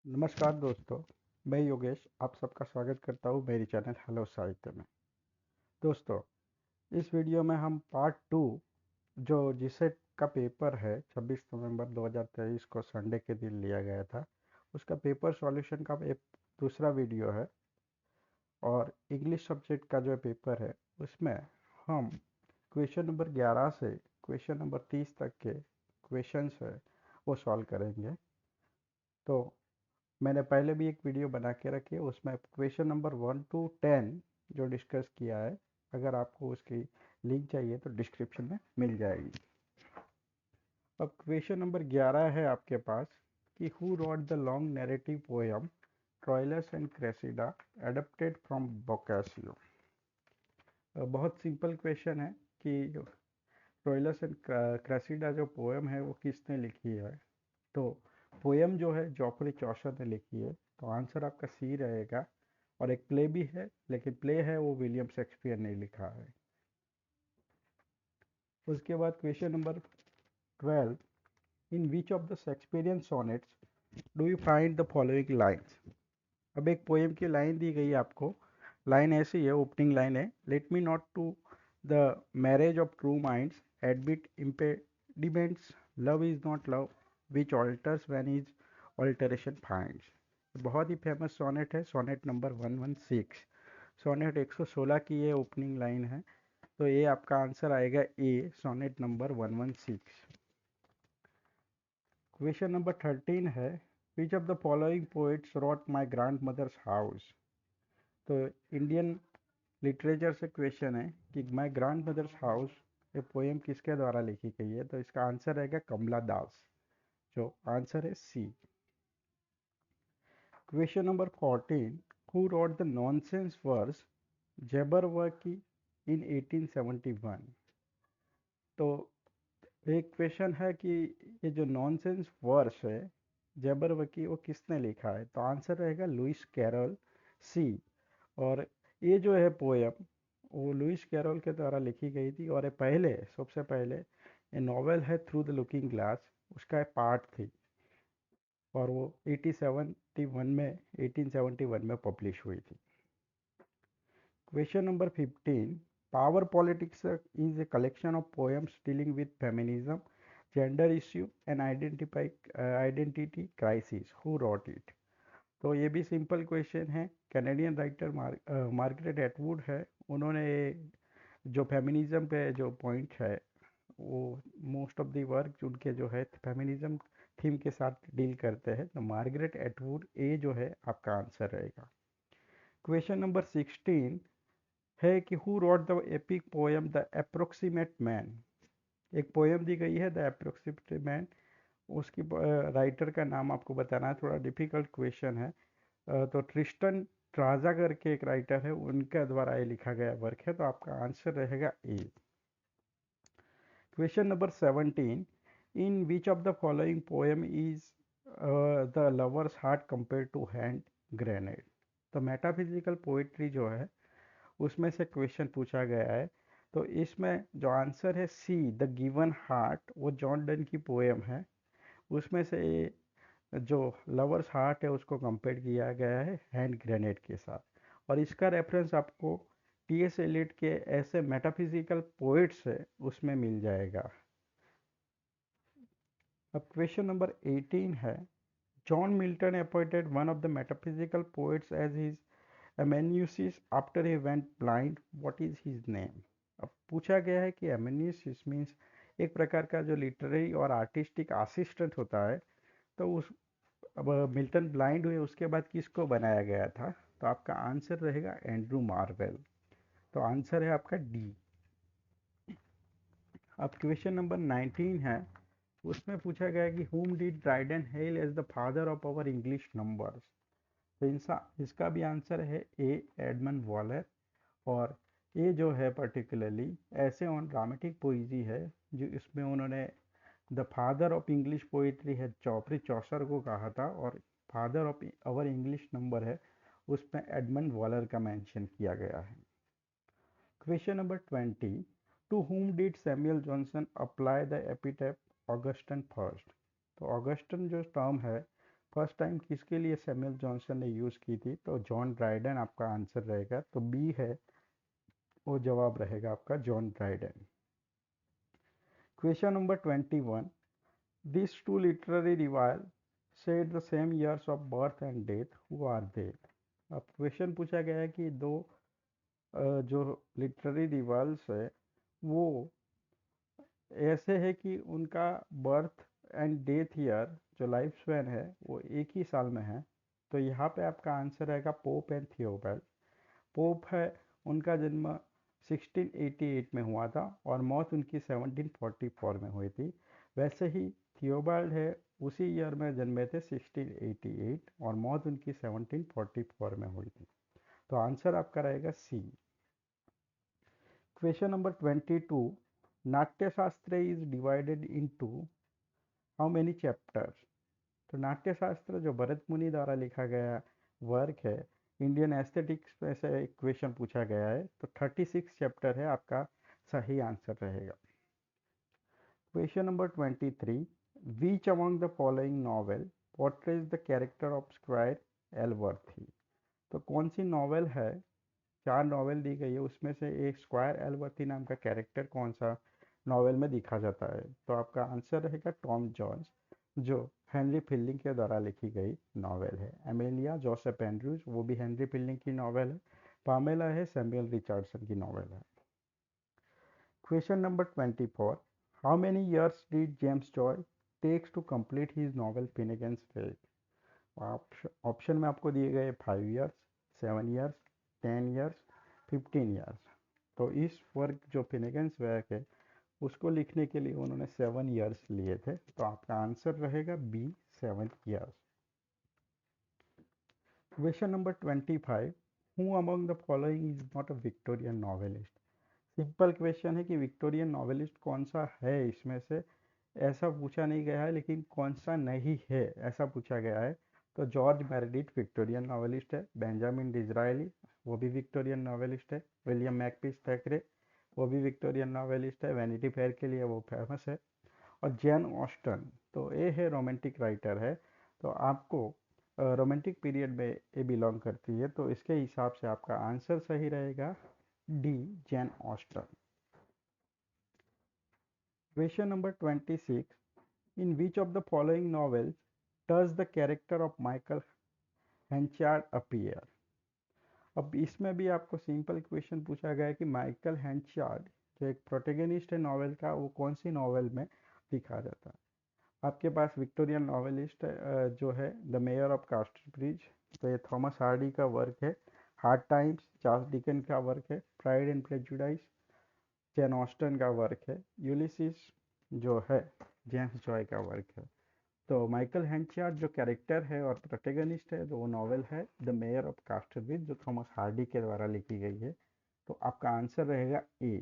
नमस्कार दोस्तों, मैं योगेश आप सबका स्वागत करता हूँ मेरी चैनल हेलो साहित्य में। दोस्तों, इस वीडियो में हम पार्ट टू जो जीसेट का पेपर है 26 नवंबर 2023 को संडे के दिन लिया गया था, उसका पेपर सॉल्यूशन का एक दूसरा वीडियो है। और इंग्लिश सब्जेक्ट का जो पेपर है उसमें हम क्वेश्चन नंबर 11 से क्वेश्चन नंबर 30 तक के क्वेश्चंस है वो सॉल्व करेंगे। तो मैंने पहले भी एक वीडियो बना के रखी है, उसमें क्वेश्चन नंबर 1 to 10 जो डिस्कस किया है। अगर आपको उसकी लिंक चाहिए तो डिस्क्रिप्शन में मिल जाएगी। अब क्वेश्चन नंबर 11 है आपके पास कि who wrote the long narrative poem Troilus and Cressida adapted from Boccaccio. बहुत सिंपल क्वेश्चन है कि ट्रोइलस एंड क्रेसिडा जो पोएम है वो किसने लिखी है। तो पोएम जो है जॉफरी चौसर ने लिखी है, तो आंसर आपका सी रहेगा। और एक प्ले भी है, लेकिन प्ले है वो विलियम शेक्सपियर ने लिखा है। उसके बाद question number 12, in which of the Shakespearean sonnets do you find the following lines. अब एक पोएम की लाइन दी गई है आपको। लाइन ऐसी है, ओपनिंग लाइन है, let me not to the marriage of true minds admit impediments, love is not love which alters when is alteration finds. बहुत ही फेमस सोनेट है, सोनेट नंबर 116। सोनेट 116 की ये ओपनिंग लाइन है। तो ये आपका आंसर आएगा A, sonnet number 116। Question number 13 है, which of the following poets wrote my grandmother's house. तो इंडियन लिटरेचर से क्वेश्चन है कि माई ग्रैंड मदर्स हाउस ये पोएम किसके द्वारा लिखी गई है। तो इसका आंसर रहेगा कमला दास, जो आंसर है C. Question number 14, who wrote the nonsense verse Jabberwocky in 1871। तो एक क्वेश्चन है कि ये जो नॉनसेंस वर्स है जैबरवकी वो किसने लिखा है। तो आंसर रहेगा लुइस कैरल, सी। और ये जो है पोयम वो लुइस कैरल के द्वारा लिखी गई थी। और ये पहले, सबसे पहले ये नॉवेल है थ्रू द लुकिंग ग्लास, उसका पार्ट थी। और वो 1871 में पब्लिश हुई थी। Question number 15, power politics is a collection of poems dealing with feminism, gender issue and identity crisis, who rot it. तो ये भी सिंपल क्वेश्चन है। कैनेडियन राइटर मार्गरेट एटवुड है, उन्होंने जो फेमिनिज्म पे जो पॉइंट है वो मोस्ट ऑफ दी वर्क उनके जो है फेमिनिज्म थीम के साथ डील करते हैं। तो मार्गरेट एटवुड ए जो है आपका आंसर रहेगा। क्वेश्चन नंबर 16 है कि who wrote the epic poem the approximate man. एक पोएम दी गई है द अप्रोक्सीमेट मैन, उसकी राइटर का नाम आपको बताना है, थोड़ा डिफिकल्ट क्वेश्चन है। तो ट्रिस्टन ट्राजा करके एक राइटर है, उनके द्वारा ये लिखा गया वर्क है। तो आपका आंसर रहेगा A. Question number 17, in which of the following poem is the lover's heart compare to hand grenade. तो मेटाफिजिकल पोइट्री जो है उसमें से क्वेश्चन पूछा गया है। तो इसमें जो आंसर है सी, द गिवन हार्ट, वो जॉन डन की पोएम है। उसमें से जो लवर्स हार्ट है उसको कंपेयर किया गया है हैंड ग्रेनेड के साथ। और इसका रेफरेंस आपको टी एस एलियट के ऐसे मेटाफिजिकल पोइट्स है उसमें मिल जाएगा। अब क्वेश्चन नंबर 18 है, John Milton appointed one of the metaphysical poets as his amanuensis after he went blind, what is his name। अब पूछा गया है कि amanuensis मीन्स एक प्रकार का जो लिटरेरी और आर्टिस्टिक असिस्टेंट होता है। तो उस अब मिल्टन ब्लाइंड हुए उसके बाद किसको बनाया गया था। तो आपका आंसर रहेगा एंड्रू मार्वेल। तो आंसर है आपका डी। अब क्वेश्चन नंबर 19 है, उसमें पूछा गया कि whom did Dryden hail as the father of our English numbers. तो इसका भी आंसर है ए, एडमंड वॉलर। और ये जो है पर्टिकुलरली ऐसे ऑन ड्रामेटिक पोइजी है जो इसमें उन्होंने the father of English poetry है जॉफरी चौसर को कहा था। और father of our English number है उसमें एडमंड वॉलर का मेंशन किया गया है। Question number 20, to whom did Samuel Johnson apply the epithet Augustan first. तो ऑगस्टन जो टर्म है फर्स्ट टाइम किसके लिए सैमुअल जॉनसन ने यूज़ की थी, तो जॉन ड्राइडन आपका आंसर रहेगा। तो बी है वो जवाब रहेगा आपका, John Dryden. Question number 21, this two literary rivals said the same years of birth and death, who are they. अब क्वेश्चन पूछा गया है कि दो जो लिटरेरी रिवाइल्स है वो ऐसे है कि उनका बर्थ एंड डेथ ईयर जो लाइफ स्पैन है वो एक ही साल में है। तो यहाँ पे आपका आंसर रहेगा पोप एंड थियोबल्ट। पोप है, उनका जन्म 1688 में हुआ था और मौत उनकी 1744 में हुई थी। वैसे ही थियोबाल्ड है, उसी ईयर में जन्मे थे 1688 और मौत उनकी 1744 में हुई थी। तो आंसर आपका रहेगा सी। क्वेश्चन नंबर 22, नाट्य शास्त्र is divided into how many chapters. तो नाट्य शास्त्र जो भरत मुनि द्वारा लिखा गया वर्क है, इंडियन एस्थेटिक्स में से एक क्वेश्चन पूछा गया है, तो 36 चैप्टर है, आपका सही आंसर रहेगा। Question number 23, which among the following novel portrays the character of Squire Allworthy. तो कौन सी नॉवेल है, चार नॉवेल दी गई है, उसमें से एक स्क्वायर एलवर्थी नाम का कैरेक्टर कौन सा नॉवेल में दिखा जाता है। तो आपका आंसर रहेगा टॉम जॉन्स, जो हेनरी फिल्डिंग के द्वारा लिखी गई नॉवेल है। एमेलिया जोसेफ एंड्रूज, वो भी हेनरी फिल्डिंग की नॉवेल है। पामेला है, सैमुअल रिचर्डसन की नॉवेल है। Question number 24, how many years did James Joyce takes to complete his novel Finnegans Wake. Option में आपको दिए गए 5 ईयर्स, 7 ईयर्स, 10 ईयर्स, 15 ईयर्स। तो इस वर्क जो फिनिगन्स वर्क है उसको लिखने के लिए उन्होंने 7 ईयर्स लिए थे। तो आपका आंसर रहेगा B, 7 years. Question number 25, who among the following is not a Victorian novelist. Simple question है कि विक्टोरियन नॉवेलिस्ट कौन सा है इसमें से, ऐसा पूछा नहीं गया है, लेकिन कौन सा नहीं है ऐसा पूछा गया है। तो जॉर्ज मेरेडिथ विक्टोरियन नॉवेलिस्ट है। बेंजामिन डिज़रायली, वो भी विक्टोरियन नॉवेलिस्ट है। विलियम मैकपीस थैकरे, वो भी विक्टोरियन नॉवेलिस्ट है, वैनिटी फेयर के लिए वो फेमस है। और जैन ऑस्टन, तो ये है रोमांटिक राइटर है। तो आपको रोमांटिक पीरियड में ये बिलोंग करती है, तो इसके हिसाब से आपका आंसर सही रहेगा D, Jane Austen. Question number 26, in which of the following novels does the character of Michael Henchard appear. अब इसमें भी आपको सिंपल क्वेश्चन पूछा गया है कि माइकल हेंचार्ड जो एक प्रोटेगनिस्ट है नॉवेल का, वो कौन सी नॉवेल में दिखा जाता है। आपके पास विक्टोरियन नॉवेलिस्ट जो है द मेयर ऑफ कास्टरब्रिज, तो ये थॉमस हार्डी का वर्क है। हार्ड टाइम्स चार्ल्स डिकन का वर्क है। Pride and Prejudice Jane Austen का वर्क है। यूलिसिस जो है जेम्स जॉय का वर्क है। तो माइकल हेंचार्ड जो कैरेक्टर है और प्रोटेगनिस्ट है, जो वो नॉवेल है द मेयर ऑफ कास्टरब्रिज, जो थॉमस हार्डी के द्वारा लिखी गई है। तो आपका आंसर रहेगा A.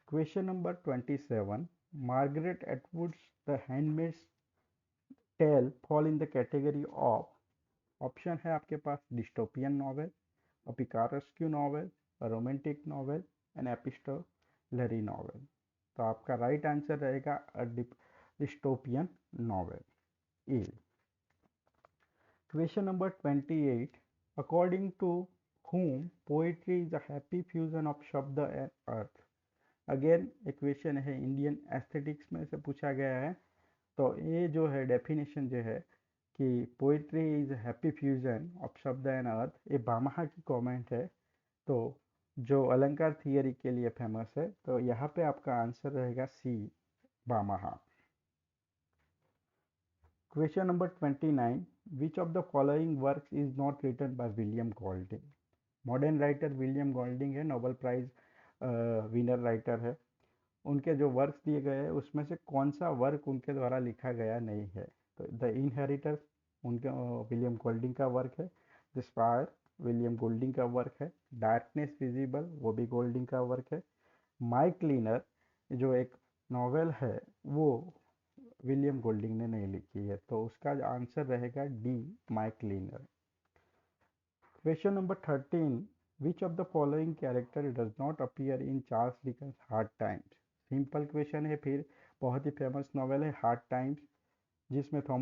Question number 27, Margaret Atwood's the Handmaid's Tale fall in the category of. Option है आपके पास dystopian novel, a picaresque novel, a romantic novel, an epistolary novel. तो आपका राइट आंसर रहेगा a dystopian novel, A. Question number 28, according to whom poetry is a happy fusion of शब्द and अर्थ। Again एक क्वेश्चन है इंडियन एस्थेटिक्स में से पूछा गया है। तो ये जो है डेफिनेशन जो है कि poetry is happy fusion of शब्द एंड अर्थ, ये बामहा की कमेंट है। तो जो अलंकार थियरी के लिए फेमस है, तो यहाँ पे आपका आंसर रहेगा C, Bhamaha. Question number 29, which of the following works is not written by William Golding. Modern writer William Golding है, नोबेल प्राइज विनर राइटर है। उनके जो वर्क्स दिए गए हैं उसमें से कौन सा वर्क उनके द्वारा लिखा गया नहीं है। तो द इनहेरिटर उनके विलियम गोल्डिंग का वर्क है। द स्पायर विलियम गोल्डिंग का वर्क है। डार्कनेस विजिबल वो भी गोल्डिंग का वर्क है। माई क्लीनर जो एक नॉवेल है वो विलियम गोल्डिंग ने नहीं लिखी है। तो उसका आंसर रहेगा D, my cleaner. Question number 13, which of the following character does not appear in Charles Dickens hard times. Simple question है, फिर बहुत ही फेमस नॉवेल है हार्ड टाइम्स, जिसमें